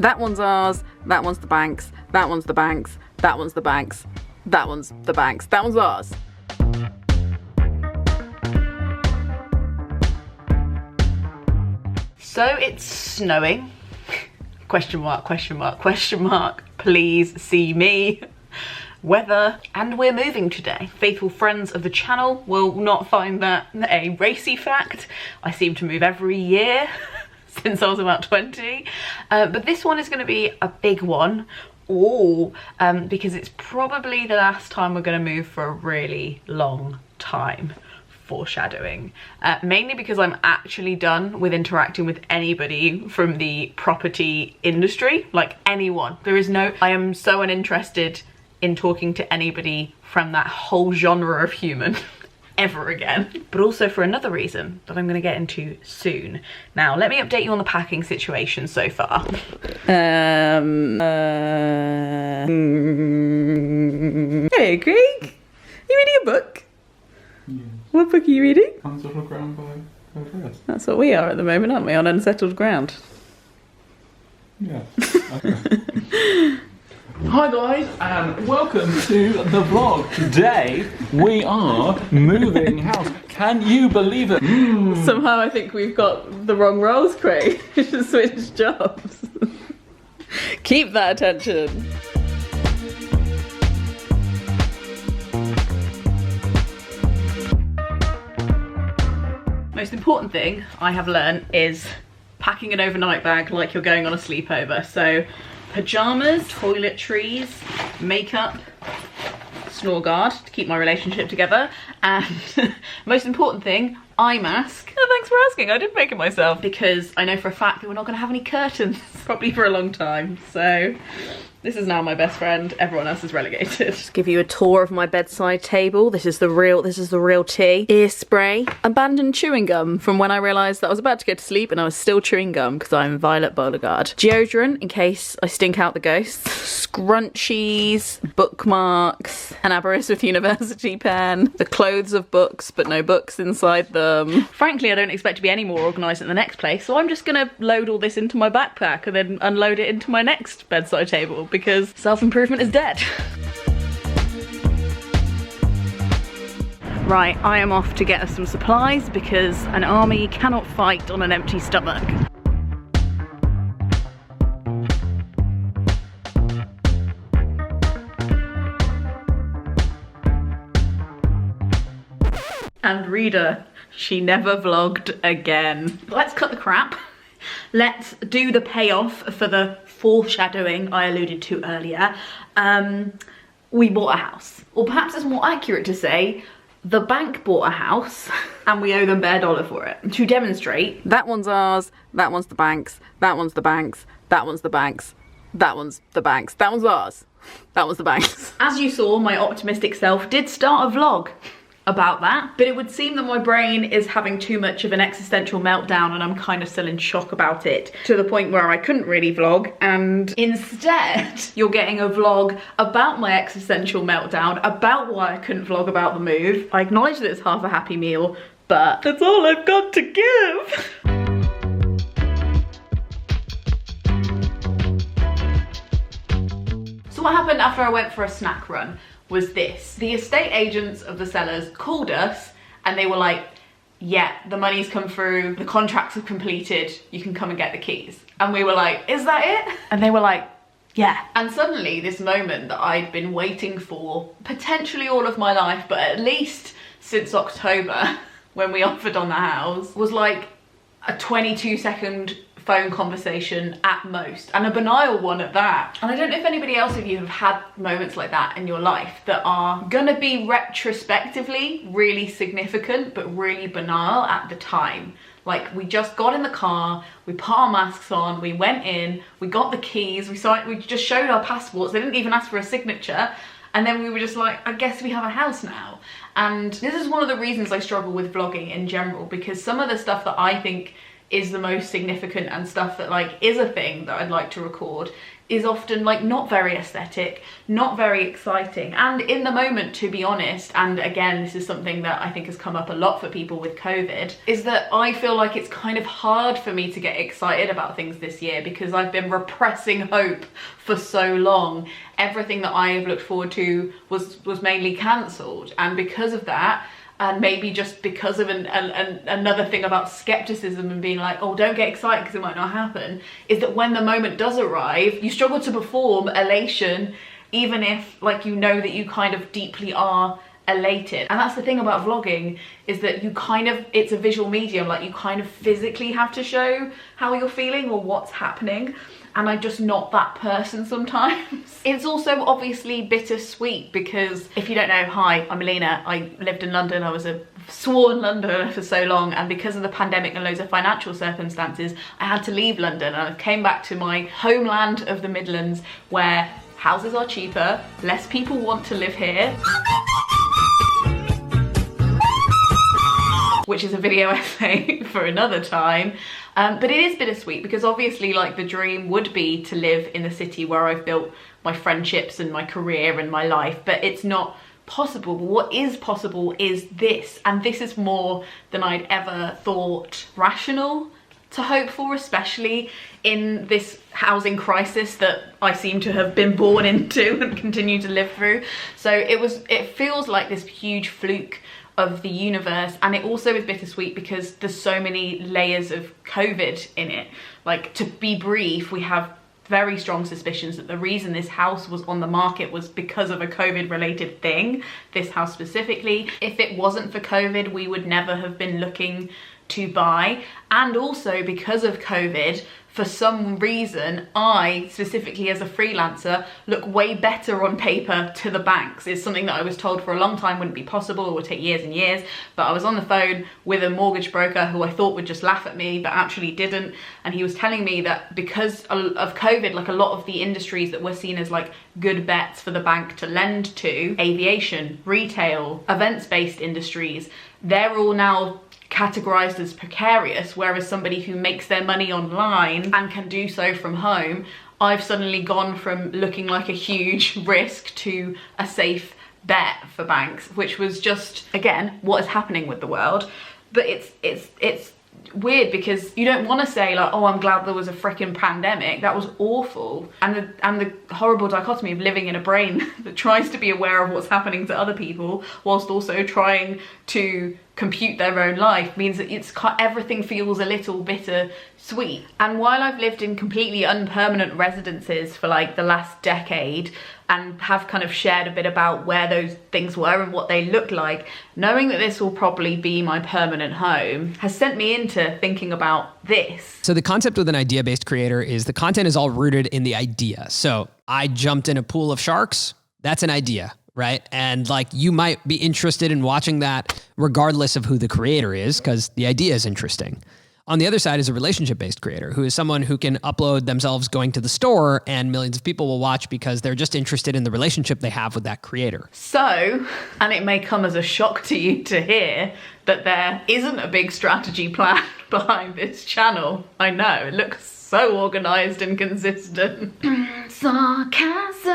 That one's ours, that one's the bank's, that one's the bank's, that one's the bank's, that one's the bank's, that one's ours. So it's snowing. Question mark, question mark, question mark. Please see me. Weather, and we're moving today. Faithful friends of the channel will not find that a racy fact. I seem to move every year since I was about 20. But this one is going to be a big one. Because it's probably the last time we're going to move for a really long time. Foreshadowing. Mainly because I'm actually done with interacting with anybody from the property industry, like anyone. I am so uninterested in talking to anybody from that whole genre of human ever again. But also for another reason that I'm going to get into soon. Now, let me update you on the packing situation so far. Hey, Greg, you reading a book? Yeah. What book are you reading? Unsettled Ground by Chris. That's what we are at the moment, aren't we? On unsettled ground. Yeah. Okay. Hi guys, and welcome to the vlog. Today we are moving house. Can you believe it? Somehow I think we've got the wrong roles, Craig. We should switch jobs. Keep that attention. Most important thing I have learned is packing an overnight bag like you're going on a sleepover. So pajamas, toiletries, makeup, snore guard to keep my relationship together, and most important thing, eye mask. Oh, thanks for asking, I did make it myself, because I know for a fact that we're not going to have any curtains probably for a long time. So this is now my best friend, everyone else is relegated. Just give you a tour of my bedside table. This is the real tea. Ear spray. Abandoned chewing gum from when I realised that I was about to go to sleep and I was still chewing gum because I'm Violet Beauregard. Deodorant in case I stink out the ghosts. Scrunchies, bookmarks, an Aberystwyth University pen, the clothes of books but no books inside them. Frankly, I don't expect to be any more organised at the next place, so I'm just gonna load all this into my backpack and then unload it into my next bedside table, because self-improvement is dead. Right, I am off to get us some supplies because an army cannot fight on an empty stomach. And reader, she never vlogged again. Let's cut the crap. Let's do the payoff for the foreshadowing I alluded to earlier. We bought a house. Or perhaps it's more accurate to say, the bank bought a house and we owe them bare dollar for it. To demonstrate, that one's ours, that one's the bank's, that one's the bank's, that one's the bank's, that one's the bank's, that one's ours, that one's the bank's. As you saw, my optimistic self did start a vlog about that, but it would seem that my brain is having too much of an existential meltdown and I'm kind of still in shock about it, to the point where I couldn't really vlog, and instead you're getting a vlog about my existential meltdown, about why I couldn't vlog about the move. I acknowledge that it's half a happy meal, but that's all I've got to give. So what happened after I went for a snack run was this. The estate agents of the sellers called us and they were like, yeah, the money's come through, the contracts have completed, you can come and get the keys. And we were like, is that it? And they were like, yeah. And suddenly this moment that I'd been waiting for potentially all of my life, but at least since October when we offered on the house, was like a 22-second phone conversation at most, and a banal one at that. And I don't know if anybody else of you have had moments like that in your life that are gonna be retrospectively really significant but really banal at the time. Like, we just got in the car, we put our masks on, we went in, we got the keys, we just showed our passports, they didn't even ask for a signature, and then we were just like, I guess we have a house now. And this is one of the reasons I struggle with vlogging in general, because some of the stuff that I think is the most significant, and stuff that like is a thing that I'd like to record is often like not very aesthetic, not very exciting, and in the moment, to be honest, and again this is something that I think has come up a lot for people with COVID, is that I feel like it's kind of hard for me to get excited about things this year because I've been repressing hope for so long. Everything that I have looked forward to was mainly cancelled, and because of that, and maybe just because of another thing about skepticism and being like, oh, don't get excited because it might not happen, is that when the moment does arrive, you struggle to perform elation, even if like you know that you kind of deeply are elated. And that's the thing about vlogging, is that you kind of, it's a visual medium, like you kind of physically have to show how you're feeling or what's happening. And I'm just not that person sometimes. It's also obviously bittersweet because if you don't know, hi, I'm Alina. I lived in London. I was a sworn Londoner for so long, and because of the pandemic and loads of financial circumstances, I had to leave London, and I came back to my homeland of the Midlands where houses are cheaper, less people want to live here. Which is a video essay for another time. But it is bittersweet because obviously like the dream would be to live in the city where I've built my friendships and my career and my life, but it's not possible. But what is possible is this, and this is more than I'd ever thought rational to hope for, especially in this housing crisis that I seem to have been born into and continue to live through. So it feels like this huge fluke of the universe, and it also is bittersweet because there's so many layers of COVID in it. Like, to be brief, we have very strong suspicions that the reason this house was on the market was because of a COVID related thing, this house specifically. If it wasn't for COVID, we would never have been looking to buy. And also because of COVID, for some reason, I, specifically as a freelancer, look way better on paper to the banks. It's something that I was told for a long time wouldn't be possible, it would take years and years. But I was on the phone with a mortgage broker who I thought would just laugh at me, but actually didn't. And he was telling me that because of COVID, like a lot of the industries that were seen as like good bets for the bank to lend to, aviation, retail, events-based industries, they're all now categorized as precarious, whereas somebody who makes their money online and can do so from home, I've suddenly gone from looking like a huge risk to a safe bet for banks, which was just, again, what is happening with the world. But it's weird because you don't want to say like, oh, I'm glad there was a freaking pandemic, that was awful, and the horrible dichotomy of living in a brain that tries to be aware of what's happening to other people whilst also trying to compute their own life means that everything feels a little bittersweet. And while I've lived in completely unpermanent residences for like the last decade and have kind of shared a bit about where those things were and what they look like, knowing that this will probably be my permanent home has sent me into thinking about this. So the concept with an idea-based creator is the content is all rooted in the idea. So I jumped in a pool of sharks, that's an idea, right? And like you might be interested in watching that regardless of who the creator is, because the idea is interesting. On the other side is a relationship-based creator who is someone who can upload themselves going to the store and millions of people will watch because they're just interested in the relationship they have with that creator. So, and it may come as a shock to you to hear that there isn't a big strategy plan behind this channel. I know, it looks so organized and consistent. Sarcasm.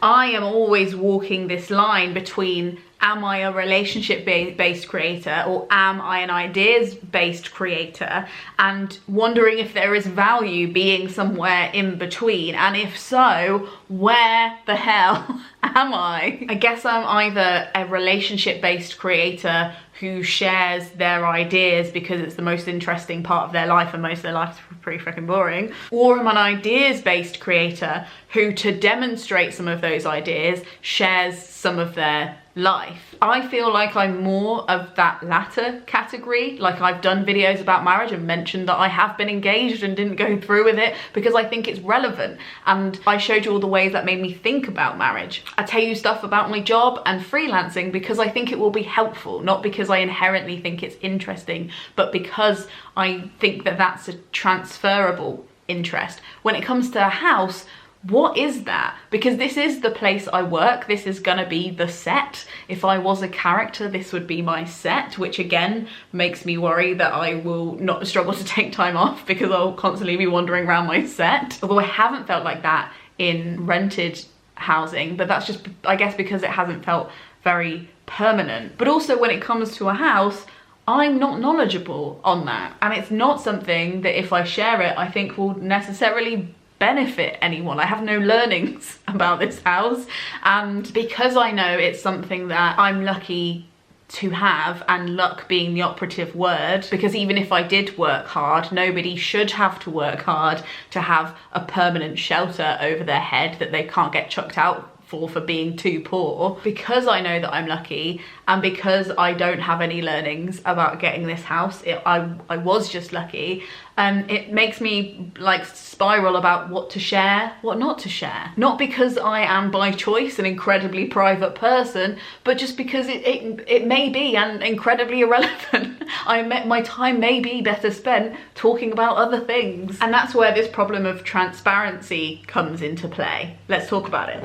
I am always walking this line between, am I a relationship-based creator or am I an ideas-based creator? And wondering if there is value being somewhere in between. And if so, where the hell am I? I guess I'm either a relationship-based creator who shares their ideas because it's the most interesting part of their life and most of their life is pretty freaking boring, or I'm an ideas-based creator who, to demonstrate some of those ideas, shares some of their life. I feel like I'm more of that latter category. Like, I've done videos about marriage and mentioned that I have been engaged and didn't go through with it because I think it's relevant, and I showed you all the ways that made me think about marriage. I tell you stuff about my job and freelancing because I think it will be helpful, not because I inherently think it's interesting, but because I think that that's a transferable interest. When it comes to a house, what is that? Because this is the place I work. This is gonna be the set. If I was a character, this would be my set, which again makes me worry that I will not struggle to take time off because I'll constantly be wandering around my set. Although I haven't felt like that in rented housing, but that's just, I guess, because it hasn't felt very permanent. But also when it comes to a house, I'm not knowledgeable on that. And it's not something that if I share it, I think will necessarily benefit anyone. I have no learnings about this house, and because I know it's something that I'm lucky to have, and luck being the operative word, because even if I did work hard, nobody should have to work hard to have a permanent shelter over their head that they can't get chucked out for being too poor. Because I know that I'm lucky, and because I don't have any learnings about getting this house, I was just lucky, it makes me like spiral about what to share, what not to share. Not because I am by choice an incredibly private person, but just because it may be and incredibly irrelevant. My time may be better spent talking about other things. And that's where this problem of transparency comes into play. Let's talk about it.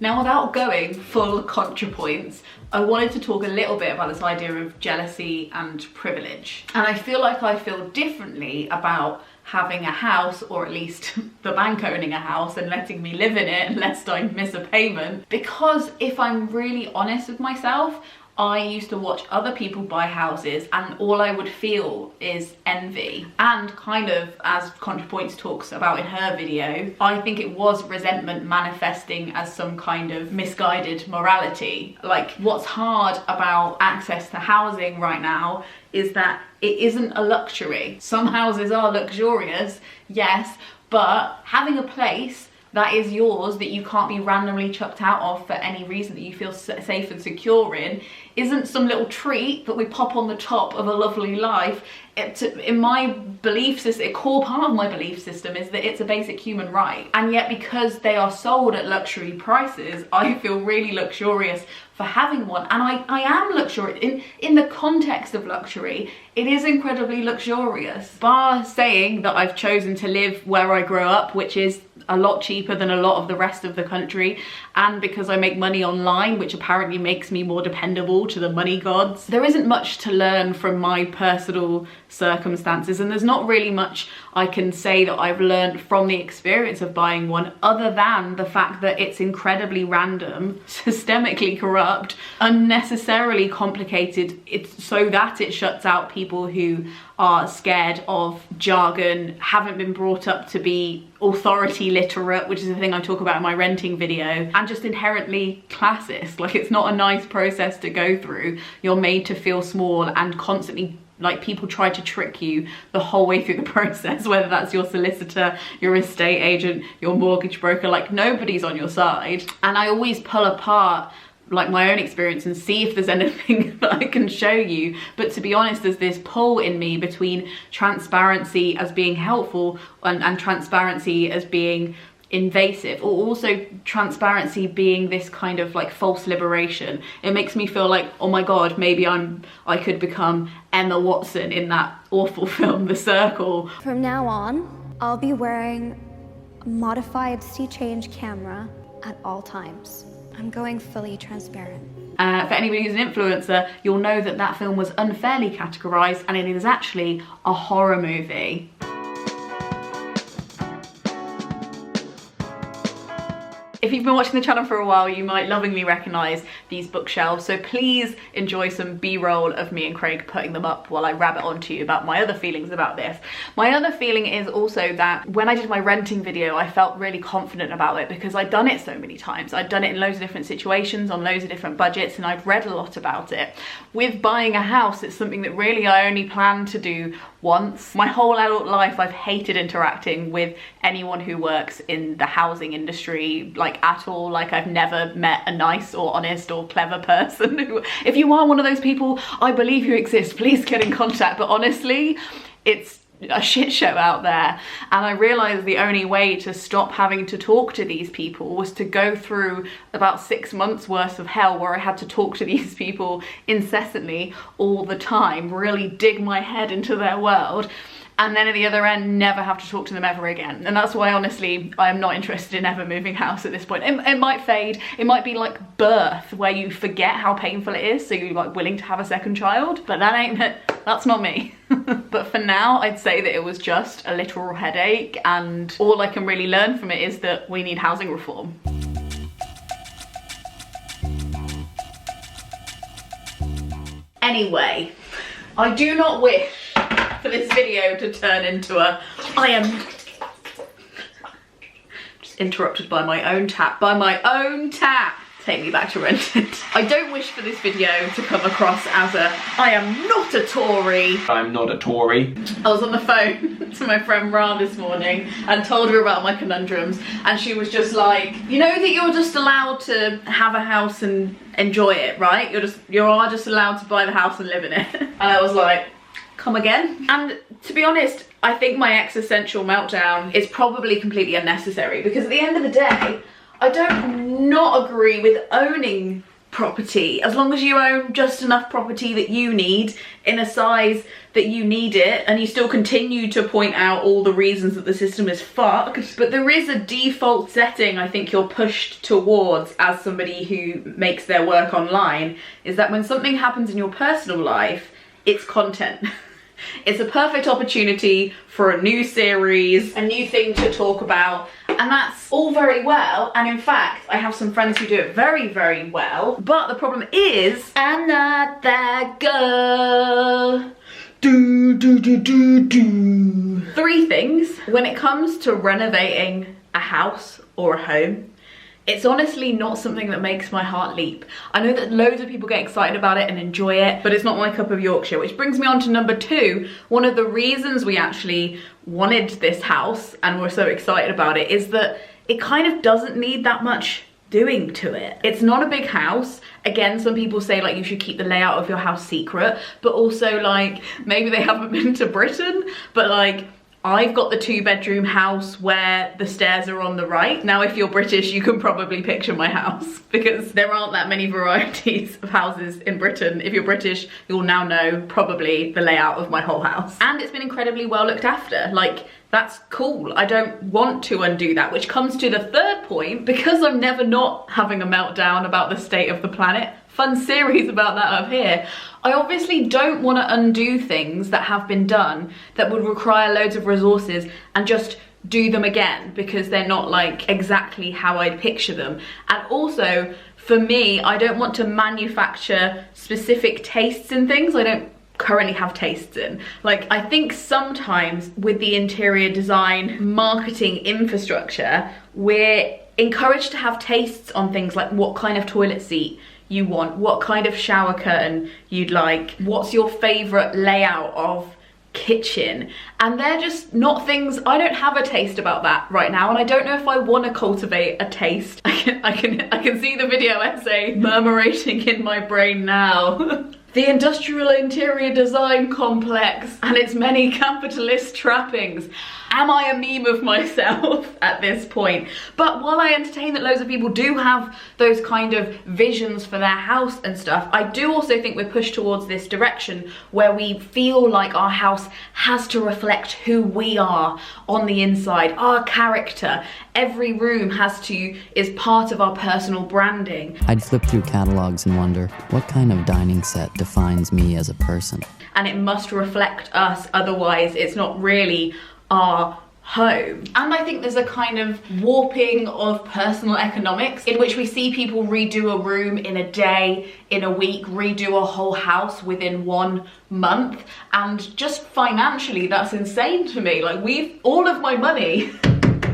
Now, without going full ContraPoints, I wanted to talk a little bit about this idea of jealousy and privilege. And I feel like I feel differently about having a house, or at least the bank owning a house and letting me live in it unless I miss a payment. Because if I'm really honest with myself, I used to watch other people buy houses and all I would feel is envy. And kind of, as ContraPoints talks about in her video, I think it was resentment manifesting as some kind of misguided morality. Like, what's hard about access to housing right now is that it isn't a luxury. Some houses are luxurious, yes, but having a place that is yours, that you can't be randomly chucked out of for any reason, that you feel safe and secure in, isn't some little treat that we pop on the top of a lovely life. In my belief system, a core part of my belief system is that it's a basic human right. And yet because they are sold at luxury prices, I feel really luxurious for having one. And I am luxurious. In the context of luxury, it is incredibly luxurious. Bar saying that I've chosen to live where I grew up, which is a lot cheaper than a lot of the rest of the country, and because I make money online, which apparently makes me more dependable to the money gods, there isn't much to learn from my personal circumstances, and there's not really much I can say that I've learned from the experience of buying one, other than the fact that it's incredibly random, systemically corrupt, unnecessarily complicated, so that it shuts out people who are scared of jargon, haven't been brought up to be authority literate, which is the thing I talk about in my renting video, and just inherently classist. Like, it's not a nice process to go through. You're made to feel small, and constantly, like, people try to trick you the whole way through the process, whether that's your solicitor, your estate agent, your mortgage broker. Like, nobody's on your side. And I always pull apart like my own experience and see if there's anything that I can show you. But to be honest, there's this pull in me between transparency as being helpful and transparency as being invasive, or also transparency being this kind of like false liberation. It makes me feel like, oh my god, maybe I could become Emma Watson in that awful film The Circle. From now on, I'll be wearing a modified sea change camera at all times. I'm going fully transparent. For anybody who's an influencer, you'll know that that film was unfairly categorized, and it is actually a horror movie. If you've been watching the channel for a while, you might lovingly recognise these bookshelves, so please enjoy some B-roll of me and Craig putting them up while I rabbit on to you about my other feelings about this. My other feeling is also that when I did my renting video, I felt really confident about it because I'd done it so many times. I'd done it in loads of different situations, on loads of different budgets, and I'd read a lot about it. With buying a house, it's something that really I only plan to do once. My whole adult life, I've hated interacting with anyone who works in the housing industry, like at all. Like, I've never met a nice or honest or clever person who, if you are one of those people, I believe you exist, please get in contact. But honestly, it's a shit show out there, and I realized the only way to stop having to talk to these people was to go through about 6 months worth of hell where I had to talk to these people incessantly all the time, really dig my head into their world. and then at the other end never have to talk to them ever again. And that's why honestly I am not interested in ever moving house at this point. It might fade, it might be like birth where you forget how painful it is, so you're like willing to have a second child, but that's not me. But for now I'd say that it was just a literal headache, and all I can really learn from it is that we need housing reform. Anyway, I do not wish for this video to turn into a I am just interrupted by my own tap, take me back to rented. I don't wish for this video to come across as a I am not a Tory. I'm not a Tory. I was on the phone to my friend Ra this morning and told her about my conundrums, and she was just like, you know that you're just allowed to have a house and enjoy it, right? You are just allowed to buy the house and live in it. And I was like, come again? And to be honest, I think my existential meltdown is probably completely unnecessary, because at the end of the day, I don't not agree with owning property, as long as you own just enough property that you need in a size that you need it, and you still continue to point out all the reasons that the system is fucked. But there is a default setting I think you're pushed towards as somebody who makes their work online, is that when something happens in your personal life, it's content. It's a perfect opportunity for a new series, a new thing to talk about, and that's all very well. And in fact, I have some friends who do it very, very well. But the problem is, I'm not that girl. Three things. When it comes to renovating a house or a home, it's honestly not something that makes my heart leap. I know that loads of people get excited about it and enjoy it, but it's not my cup of Yorkshire, which brings me on to number two. One of the reasons we actually wanted this house and we're so excited about it is that it kind of doesn't need that much doing to it. It's not a big house. Again, some people say like you should keep the layout of your house secret, but also like maybe they haven't been to Britain, but like I've got the 2-bedroom house where the stairs are on the right. Now, if you're British, you can probably picture my house, because there aren't that many varieties of houses in Britain. If you're British, you'll now know probably the layout of my whole house. And it's been incredibly well looked after. Like, that's cool. I don't want to undo that, which comes to the third point, because I'm never not having a meltdown about the state of the planet. Fun series about that up here. I obviously don't want to undo things that have been done that would require loads of resources and just do them again, because they're not like exactly how I'd picture them. And also, for me, I don't want to manufacture specific tastes in things I don't currently have tastes in. Like, I think sometimes with the interior design marketing infrastructure, we're encouraged to have tastes on things like what kind of toilet seat you want, what kind of shower curtain you'd like, what's your favorite layout of kitchen, and they're just not things. I don't have a taste about that right now, and I don't know if I want to cultivate a taste. I can see the video essay murmurating in my brain now. The industrial interior design complex and its many capitalist trappings. Am I a meme of myself at this point? But while I entertain that loads of people do have those kind of visions for their house and stuff, I do also think we're pushed towards this direction where we feel like our house has to reflect who we are on the inside, our character. Every room is part of our personal branding. I'd flip through catalogs and wonder, what kind of dining set defines me as a person? And it must reflect us, otherwise it's not really our home. And I think there's a kind of warping of personal economics in which we see people redo a room in a day, in a week, redo a whole house within 1 month. And just financially, that's insane to me. Like, all of my money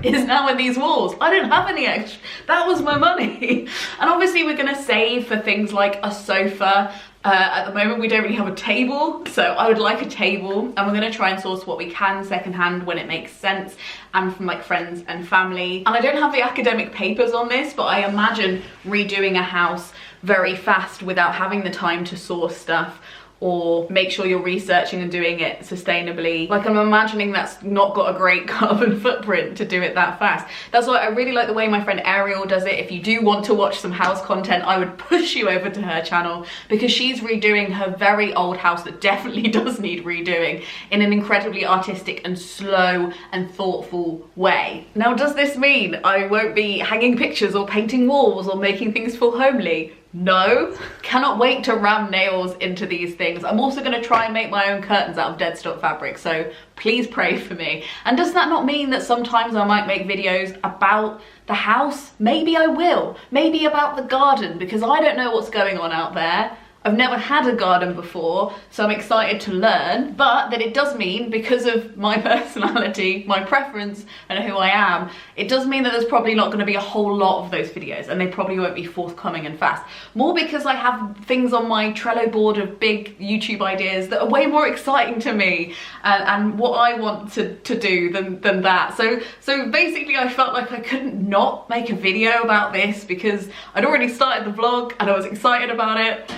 is now in these walls. I don't have any extra. That was my money. And obviously we're gonna save for things like a sofa. At the moment we don't really have a table, so I would like a table, and we're gonna try and source what we can secondhand when it makes sense, and from like friends and family. And I don't have the academic papers on this, but I imagine redoing a house very fast without having the time to source stuff or make sure you're researching and doing it sustainably. Like, I'm imagining that's not got a great carbon footprint to do it that fast. That's why I really like the way my friend Ariel does it. If you do want to watch some house content, I would push you over to her channel, because she's redoing her very old house that definitely does need redoing in an incredibly artistic and slow and thoughtful way. Now, does this mean I won't be hanging pictures or painting walls or making things feel homely? No. Cannot wait to ram nails into these things. I'm also going to try and make my own curtains out of dead stock fabric, so please pray for me. And does that not mean that sometimes I might make videos about the house? Maybe I will. Maybe about the garden, because I don't know what's going on out there. I've never had a garden before, so I'm excited to learn, but that it does mean, because of my personality, my preference, and who I am, it does mean that there's probably not going to be a whole lot of those videos, and they probably won't be forthcoming and fast. More because I have things on my Trello board of big YouTube ideas that are way more exciting to me and what I want to do than that. So basically I felt like I couldn't not make a video about this, because I'd already started the vlog and I was excited about it.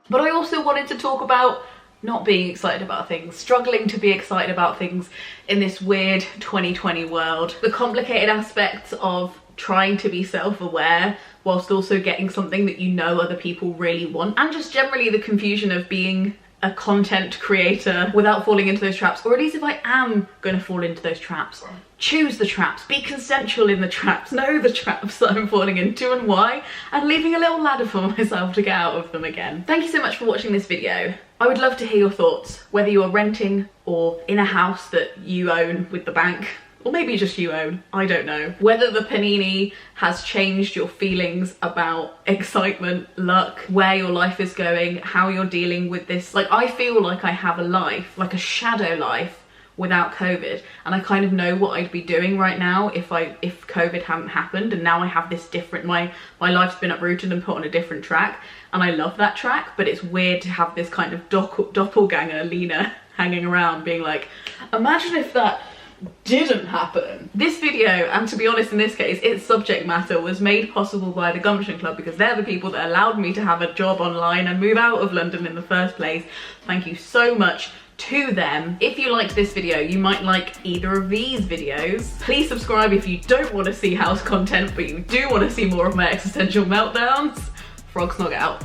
But I also wanted to talk about not being excited about things, struggling to be excited about things in this weird 2020 world. The complicated aspects of trying to be self-aware whilst also getting something that you know other people really want, and just generally the confusion of being a content creator without falling into those traps, or at least if I am going to fall into those traps, choose the traps, be consensual in the traps, know the traps that I'm falling into and why, and leaving a little ladder for myself to get out of them again. Thank you so much for watching this video. I would love to hear your thoughts, whether you are renting or in a house that you own with the bank, or maybe just you own, I don't know. Whether the panini has changed your feelings about excitement, luck, where your life is going, how you're dealing with this. Like, I feel like I have a life, like a shadow life, without COVID, and I kind of know what I'd be doing right now if COVID hadn't happened, and now I have this different, my life's been uprooted and put on a different track, and I love that track, but it's weird to have this kind of doppelganger Lena hanging around being like, imagine if that didn't happen. This video, and to be honest in this case, its subject matter was made possible by the Gumption Club, because they're the people that allowed me to have a job online and move out of London in the first place. Thank you so much to them. If you liked this video, you might like either of these videos. Please subscribe if you don't want to see house content, but you do want to see more of my existential meltdowns. Frog Snog out.